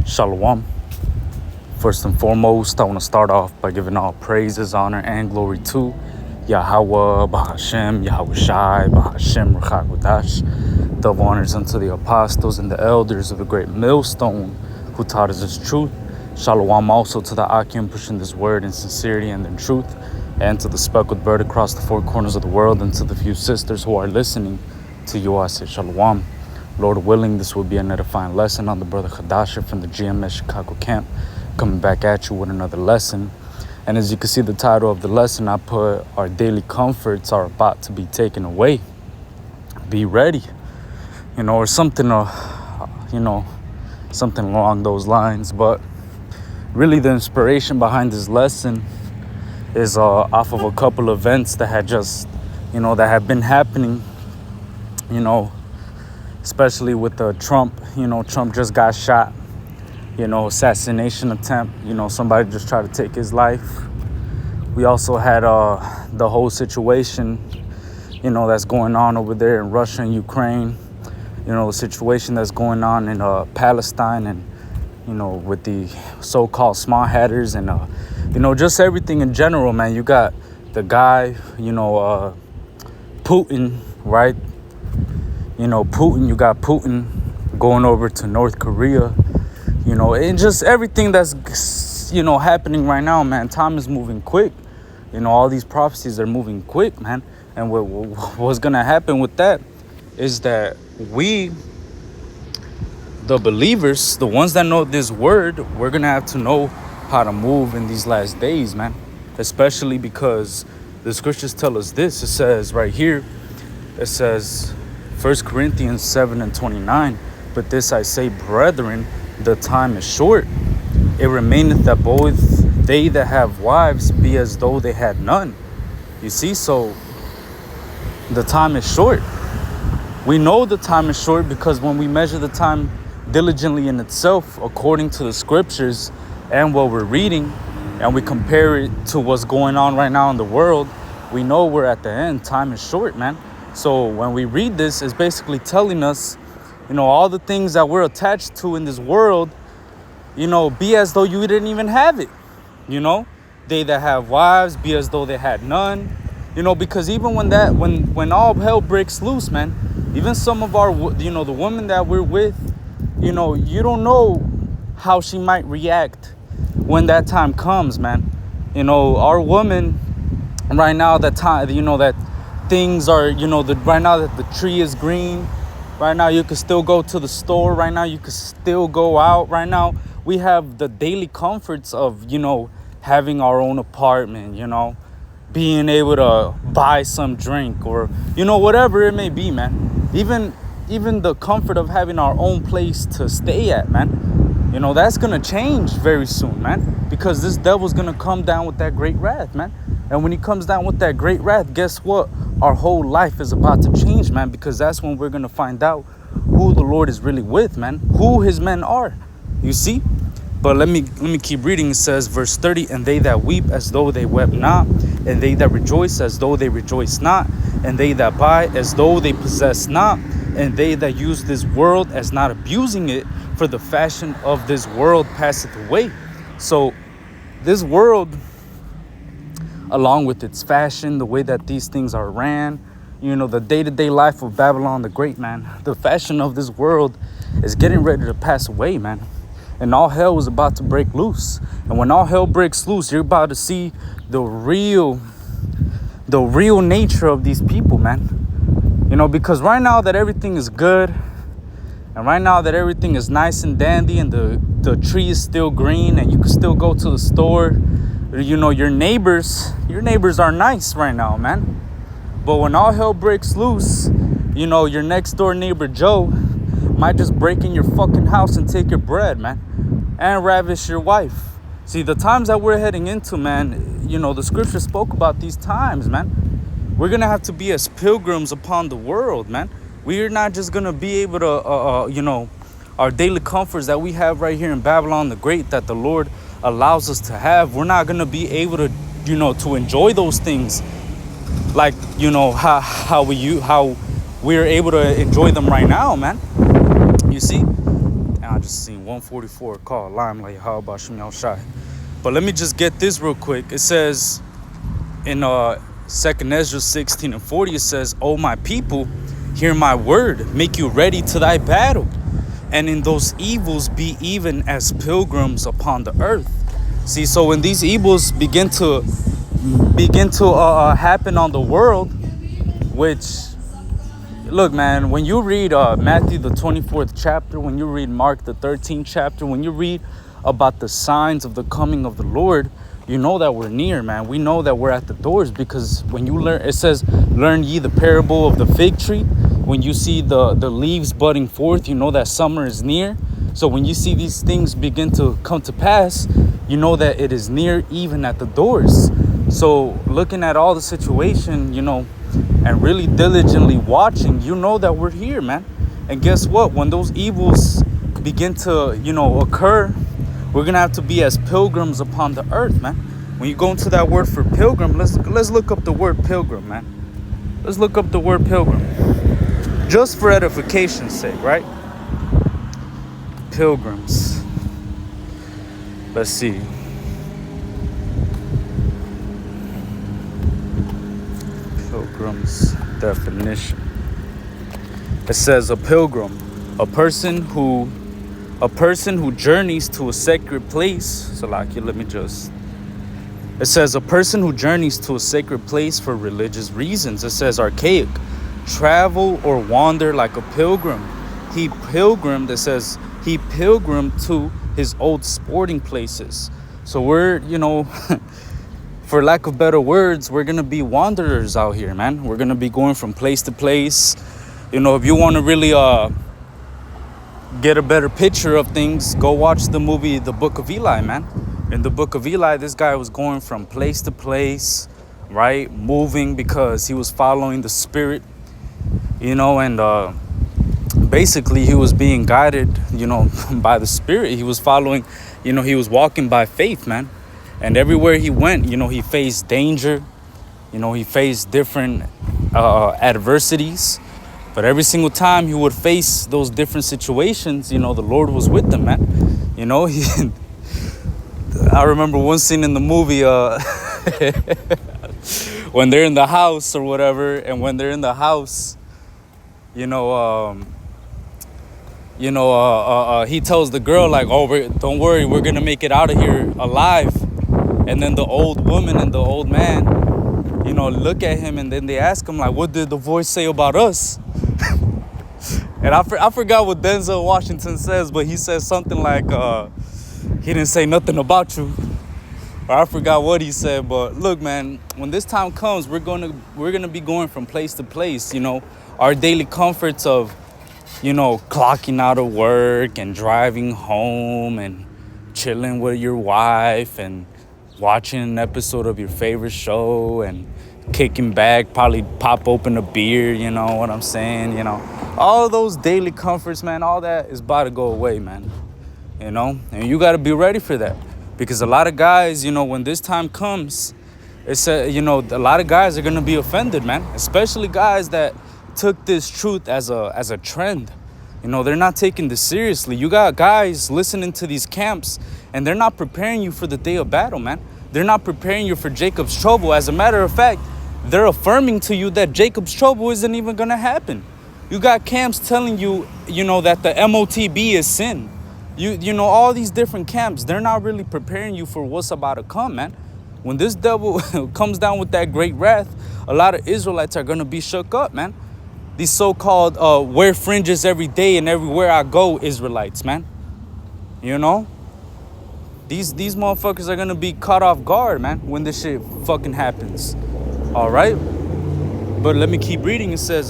Shalom. First and foremost, I want to start off by giving all praises, honor, and glory to Yahweh, Bahashem, Yahweh Shai, Bahashem, Ruach Dove honors unto the apostles and the elders of the great millstone who taught us this truth. Shalom also to the Akim pushing this word in sincerity and in truth, and to the speckled bird across the four corners of the world, and to the few sisters who are listening to you. I say Shalom. Lord willing, this will be an edifying lesson on the brother Hadasha from the GMS Chicago camp, coming back at you with another lesson. And as you can see the title of the lesson, I put our daily comforts are about to be taken away. Be ready, or something, something along those lines. But really the inspiration behind this lesson is off of a couple of events that had just, that have been happening, especially with Trump. Trump just got shot, assassination attempt. Somebody just tried to take his life. We also had the whole situation, that's going on over there in Russia and Ukraine. The situation that's going on in Palestine and, with the so-called small hatters and, just everything in general, man. You got the guy, Putin, right? Putin, you got Putin going over to North Korea, and just everything that's, happening right now, man. Time is moving quick. All these prophecies are moving quick, man. And what's going to happen with that is that we, the believers, the ones that know this word, we're going to have to know how to move in these last days, man. Especially because the scriptures tell us this. It says right here, it says, 1 Corinthians 7:29, but this I say, brethren, the time is short. It remaineth that both they that have wives be as though they had none. You see, so the time is short. We know the time is short because when we measure the time diligently in itself, according to the scriptures and what we're reading, and we compare it to what's going on right now in the world, we know we're at the end. Time is short, man. So when we read this, it's basically telling us, all the things that we're attached to in this world, be as though you didn't even have it. They that have wives, be as though they had none. Because even when all hell breaks loose, man, even some of our, the woman that we're with, you don't know how she might react when that time comes, man. Our woman right now, that time, that things are, right now that the tree is green, right now you can still go to the store, right now you can still go out, right now we have the daily comforts of, having our own apartment, being able to buy some drink or, whatever it may be, man. Even the comfort of having our own place to stay at, man. That's going to change very soon, man, because this devil's going to come down with that great wrath, man. And when he comes down with that great wrath, guess what? Our whole life is about to change, man, because that's when we're going to find out who the Lord is really with, man, who his men are, you see? But let me keep reading. It says, verse 30, and they that weep as though they wept not, and they that rejoice as though they rejoice not, and they that buy as though they possess not, and they that use this world as not abusing it, for the fashion of this world passeth away. So this world, along with its fashion, the way that these things are ran, the day-to-day life of Babylon the Great, man, the fashion of this world is getting ready to pass away, man. And all hell is about to break loose. And when all hell breaks loose, you're about to see the real nature of these people, man. Because right now that everything is good, and right now that everything is nice and dandy, and the tree is still green, and you can still go to the store, your neighbors are nice right now, man. But when all hell breaks loose, your next door neighbor Joe might just break in your fucking house and take your bread, man, and ravish your wife. See, the times that we're heading into, man, the scripture spoke about these times, man. We're gonna have to be as pilgrims upon the world, man. We're not just gonna be able to, our daily comforts that we have right here in Babylon the Great, that the Lord allows us to have. We're not gonna be able to, to enjoy those things like, how we're able to enjoy them right now, man. You see? And I just seen 144 called Limelight. How about Shem Shai? But let me just get this real quick. It says in 2nd Ezra 16 and 40, it says, "O my people, hear my word, make you ready to thy battle. And in those evils be even as pilgrims upon the earth." See, so when these evils begin to happen on the world, which, look, man, when you read Matthew the 24th chapter, when you read Mark the 13th chapter, when you read about the signs of the coming of the Lord, you know that we're near, man. We know that we're at the doors, because when you learn, it says, "Learn ye the parable of the fig tree." When you see the leaves budding forth, you know that summer is near. So when you see these things begin to come to pass, you know that it is near, even at the doors. So looking at all the situation, and really diligently watching, you know that we're here, man. And guess what? When those evils begin to, occur, we're gonna have to be as pilgrims upon the earth, man. When you go into that word for pilgrim, let's look up the word pilgrim, man. Let's look up the word pilgrim, just for edification's sake, right? Pilgrims. Let's see. Pilgrim's definition. It says a pilgrim, a person who journeys to a sacred place. Salaki, it says a person who journeys to a sacred place for religious reasons. It says archaic, travel or wander like a pilgrim. He pilgrimed to his old sporting places. So we're, for lack of better words, we're gonna be wanderers out here, man. We're gonna be going from place to place. If you want to really get a better picture of things, go watch the movie The Book of Eli, man. In The Book of Eli, this guy was going from place to place, right? Moving because he was following the Spirit, and basically he was being guided, by the Spirit. He was following, he was walking by faith, man. And everywhere he went, he faced danger, he faced different adversities. But every single time he would face those different situations, the Lord was with him, man. I remember one scene in the movie when they're in the house or whatever, and when they're in the house, he tells the girl, like, "Oh, don't worry, we're gonna make it out of here alive." And then the old woman and the old man, look at him, and then they ask him, like, "What did the voice say about us?" And I forgot what Denzel Washington says, but he says something like, he didn't say nothing about you. Or I forgot what he said. But look, man, when this time comes, we're gonna be going from place to place. Our daily comforts of, clocking out of work and driving home and chilling with your wife and watching an episode of your favorite show and kicking back, probably pop open a beer, you know what I'm saying? All those daily comforts, man, all that is about to go away, man. And you got to be ready for that, because a lot of guys, when this time comes, it's a lot of guys are going to be offended, man, especially guys that took this truth as a trend. They're not taking this seriously. You got guys listening to these camps, and they're not preparing you for the day of battle, man. They're not preparing you for Jacob's trouble. As a matter of fact, they're affirming to you that Jacob's trouble isn't even going to happen. You got camps telling you, that the MOTB is sin. All these different camps, they're not really preparing you for what's about to come, man. When this devil comes down with that great wrath, a lot of Israelites are going to be shook up, man. These so-called wear fringes every day and everywhere I go Israelites, man. These motherfuckers are going to be caught off guard, man, when this shit fucking happens. All right? But let me keep reading. It says,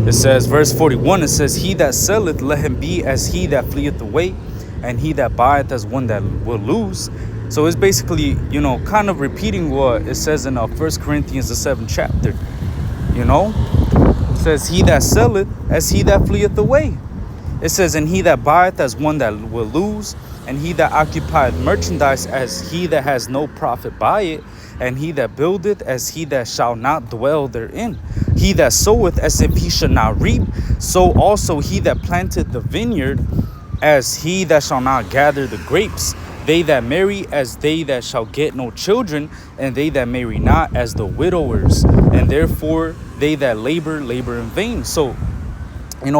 It says, verse 41, it says, "He that selleth, let him be as he that fleeth away, and he that buyeth as one that will lose." So it's basically, kind of repeating what it says in 1 Corinthians, the 7th chapter. It says, "He that selleth, as he that fleeth away." It says, "And he that buyeth as one that will lose." and he that occupieth merchandise as he that has no profit by it, and he that buildeth as he that shall not dwell therein. He that soweth as if he should not reap, so also he that planteth the vineyard as he that shall not gather the grapes. They that marry as they that shall get no children, and they that marry not as the widowers. And therefore they that labor in vain. So,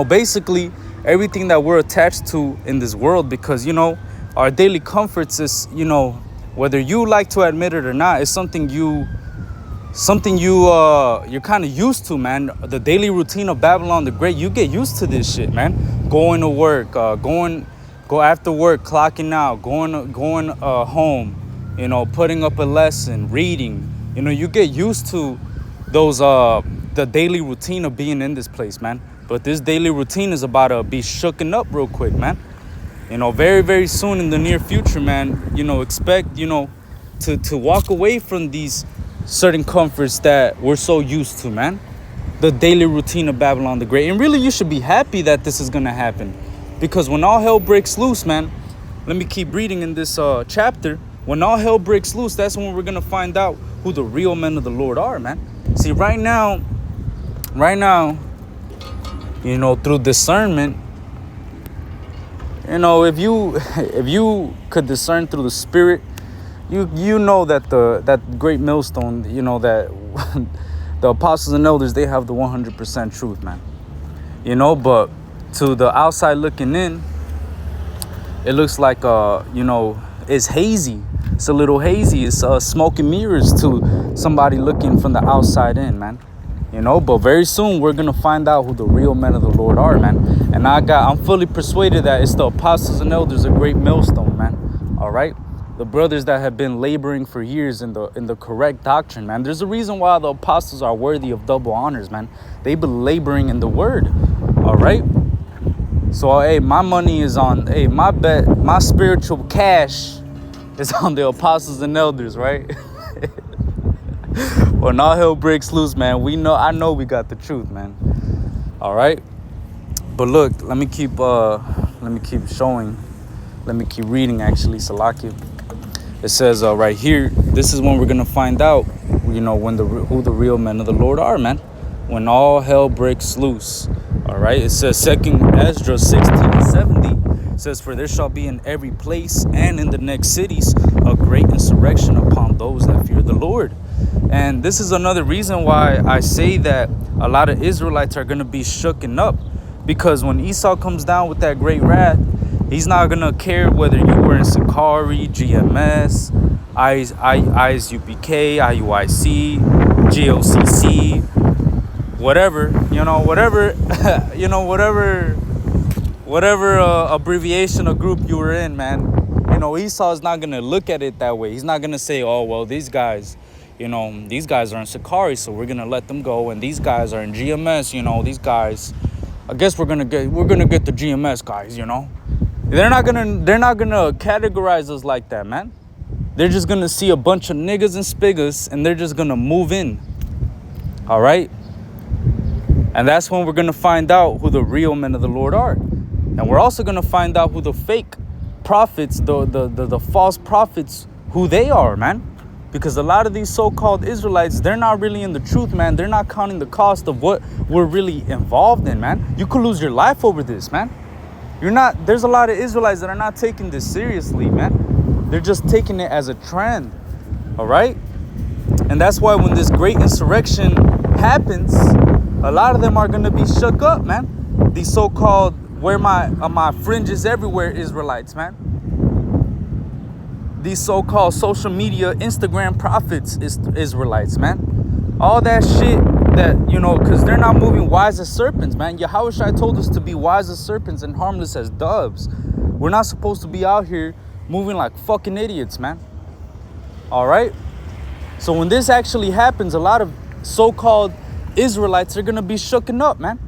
basically everything that we're attached to in this world, because, our daily comforts is, whether you like to admit it or not, is something you're kind of used to, man. The daily routine of Babylon the Great, you get used to this shit, man. Going to work, go after work, clocking out, going home, putting up a lesson, reading. You get used to those the daily routine of being in this place, man. But this daily routine is about to be shooken up real quick, man. Very, very soon in the near future, man, expect, to walk away from these certain comforts that we're so used to, man. The daily routine of Babylon the Great. And really, you should be happy that this is going to happen. Because when all hell breaks loose, man, let me keep reading in this chapter. When all hell breaks loose, that's when we're going to find out who the real men of the Lord are, man. See, right now, through discernment, if you could discern through the Spirit, you know that that great millstone, that the apostles and elders, they have the 100% truth, man. But to the outside looking in, it looks like it's hazy. It's a little hazy. It's smoke and mirrors to somebody looking from the outside in, man. But very soon we're gonna find out who the real men of the Lord are, man. And I'm fully persuaded that it's the apostles and elders, a great millstone, man. All right, the brothers that have been laboring for years in the correct doctrine, man. There's a reason why the apostles are worthy of double honors, man. They've been laboring in the word. All right. So hey, my money is on. Hey, my spiritual cash is on the apostles and elders, right? When all hell breaks loose, man, I know we got the truth, man. All right. But look, let me keep showing. Let me keep reading, actually, Salakia. It says right here, this is when we're going to find out, who the real men of the Lord are, man. When all hell breaks loose. All right. It says 2 Ezra 16:70. It says, for there shall be in every place and in the next cities a great insurrection upon those that fear the Lord. And this is another reason why I say that a lot of Israelites are going to be shooken up. Because when Esau comes down with that great wrath, he's not going to care whether you were in Sakari, GMS, ISUPK, IUIC, GOCC, whatever, whatever abbreviation or group you were in, man. Esau is not going to look at it that way. He's not going to say, oh, well, these guys are in Sakari, so we're gonna let them go, and these guys are in GMS, these guys, I guess we're gonna get the GMS guys, They're not gonna categorize us like that, man. They're just gonna see a bunch of niggas and spiggas, and they're just gonna move in. All right? And that's when we're gonna find out who the real men of the Lord are. And we're also gonna find out who the fake prophets, the false prophets, who they are, man. Because a lot of these so-called Israelites, they're not really in the truth, man. They're not counting the cost of what we're really involved in, man. You could lose your life over this, man. There's a lot of Israelites that are not taking this seriously, man. They're just taking it as a trend, all right? And that's why when this great insurrection happens, a lot of them are going to be shook up, man. These so-called, where my fringes everywhere Israelites, man. These so-called social media Instagram prophets Israelites, man. All that shit that, because they're not moving wise as serpents, man. Yahushua told us to be wise as serpents and harmless as doves. We're not supposed to be out here moving like fucking idiots, man. All right? So when this actually happens, a lot of so-called Israelites are going to be shooken up, man.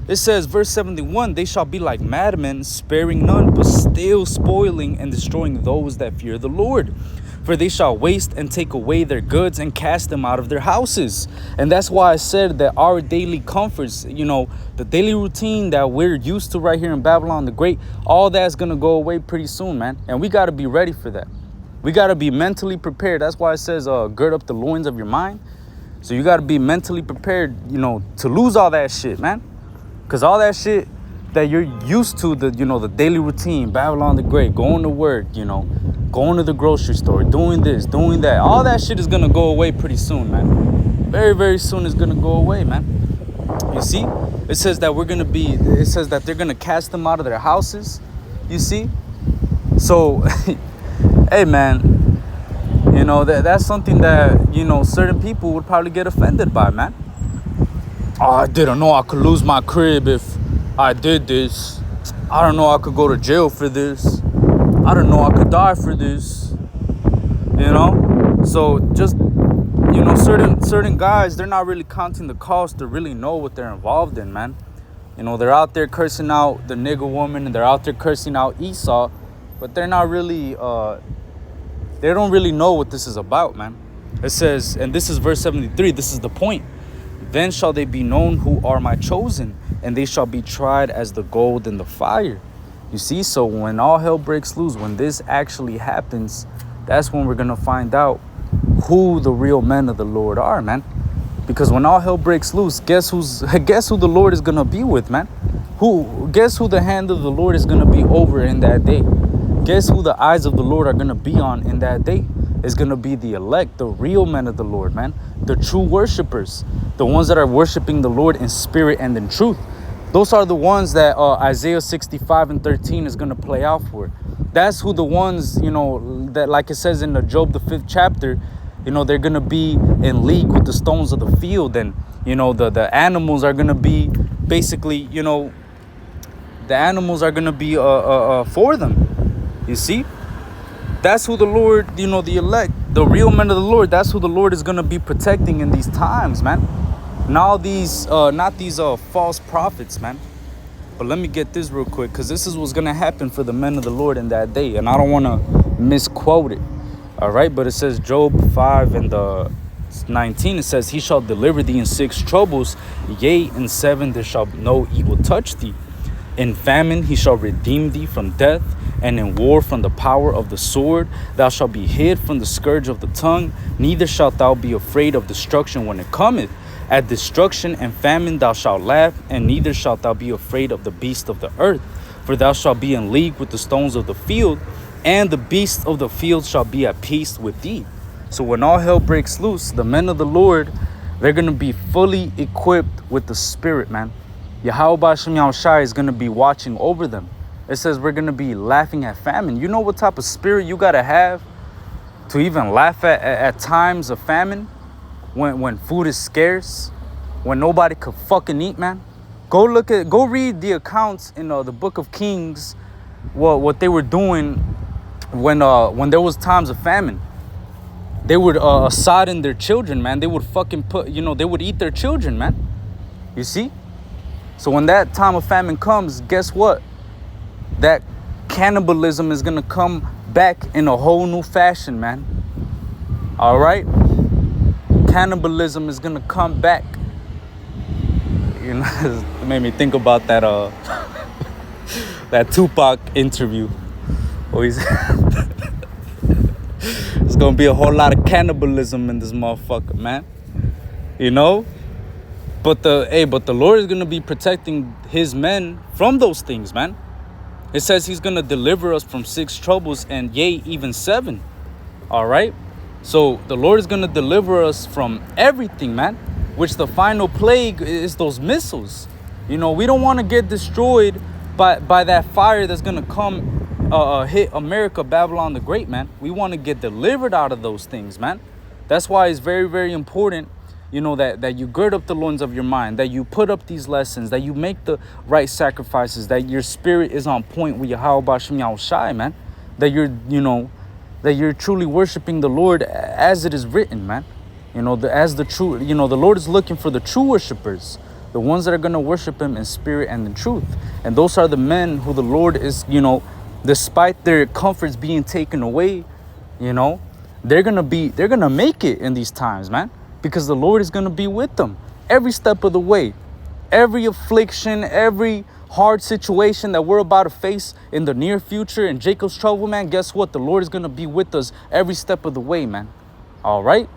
It says, verse 71, they shall be like madmen, sparing none, but still spoiling and destroying those that fear the Lord. For they shall waste and take away their goods and cast them out of their houses. And that's why I said that our daily comforts, the daily routine that we're used to right here in Babylon the Great, all that's going to go away pretty soon, man. And we got to be ready for that. We got to be mentally prepared. That's why it says gird up the loins of your mind. So you got to be mentally prepared, to lose all that shit, man. Because all that shit that you're used to, the daily routine, Babylon the Great, going to work, going to the grocery store, doing this, doing that, all that shit is going to go away pretty soon, man. Very, very soon it's going to go away, man. You see? It says that it says that they're going to cast them out of their houses. You see? So, hey, man, that's something that, certain people would probably get offended by, man. Oh, I didn't know I could lose my crib if I did this. I don't know I could go to jail for this. I don't know I could die for this. So just, certain guys, they're not really counting the cost to really know what they're involved in, man. They're out there cursing out the nigger woman and they're out there cursing out Esau, but they're not really, they don't really know what this is about, man. It says, and this is verse 73, this is the point. Then shall they be known who are my chosen, and they shall be tried as the gold in the fire. You see, so when all hell breaks loose, when this actually happens, that's when we're going to find out who the real men of the Lord are, man. Because when all hell breaks loose, guess who the Lord is going to be with, man? Guess who the hand of the Lord is going to be over in that day? Guess who the eyes of the Lord are going to be on in that day? It's going to be the elect, the real men of the Lord, man. The true worshipers, the ones that are worshiping the Lord in spirit and in truth. Those are the ones that Isaiah 65:13 is going to play out for. That's who the ones, that, like it says in the Job, the 5th chapter, they're going to be in league with the stones of the field. And, the animals are going to be basically, the animals are going to be for them. You see? That's who the Lord, the elect, the real men of the Lord, that's who the Lord is going to be protecting in these times, man. Now these, not these false prophets, man. But let me get this real quick, because this is what's going to happen for the men of the Lord in that day. And I don't want to misquote it. All right. But it says Job 5:19. It says, he shall deliver thee in 6 troubles. Yea, in 7 there shall no evil touch thee. In famine he shall redeem thee from death, and in war from the power of the sword. Thou shalt be hid from the scourge of the tongue, neither shalt thou be afraid of destruction when it cometh. At destruction and famine thou shalt laugh, and neither shalt thou be afraid of the beast of the earth. For thou shalt be in league with the stones of the field, and the beasts of the field shall be at peace with thee. So when all hell breaks loose, the men of the Lord, they're going to be fully equipped with the Spirit, man. Yahweh Shem Yahushai is going to be watching over them. It says we're going to be laughing at famine. You know what type of spirit you got to have to even laugh at times of famine? When food is scarce, when nobody could fucking eat, man. Go read the accounts in the book of Kings, what they were doing when there was times of famine. They would sodden their children, man. They would fucking they would eat their children, man. You see? So when that time of famine comes, guess what? That cannibalism is gonna come back in a whole new fashion, man. All right? Cannibalism is gonna come back. It made me think about that that Tupac interview. It's gonna be a whole lot of cannibalism in this motherfucker, man. But the Lord is gonna be protecting his men from those things, man. It says he's gonna deliver us from 6 troubles, and yea, even 7. All right. So the Lord is going to deliver us from everything, man, which the final plague is those missiles. We don't want to get destroyed by that fire that's going to come hit America, Babylon the Great, man. We want to get delivered out of those things, man. That's why it's very, very important, that you gird up the loins of your mind, that you put up these lessons, that you make the right sacrifices, that your spirit is on point with Yahweh Shem Yahushai, man. That that you're truly worshiping the Lord as it is written, man. The Lord is looking for the true worshipers, the ones that are going to worship him in spirit and in truth. And those are the men who the Lord is, despite their comforts being taken away, they're gonna make it in these times, man, because the Lord is gonna be with them every step of the way. Every affliction, every hard situation that we're about to face in the near future in Jacob's trouble, man, guess what? The Lord is gonna be with us every step of the way, man. All right.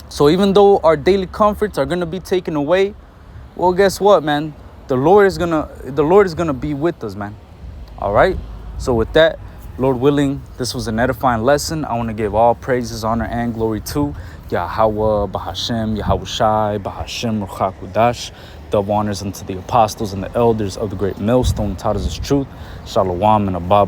So even though our daily comforts are gonna be taken away, well, guess what, man? The Lord is gonna be with us, man. All right. So with that, Lord willing, this was an edifying lesson. I want to give all praises, honor, and glory to Yahweh, Bahashem, Yahushai, Bahashem, Ruach HaKodesh. Double honors unto the apostles and the elders of the great millstone taught us his truth. Shalom and abab.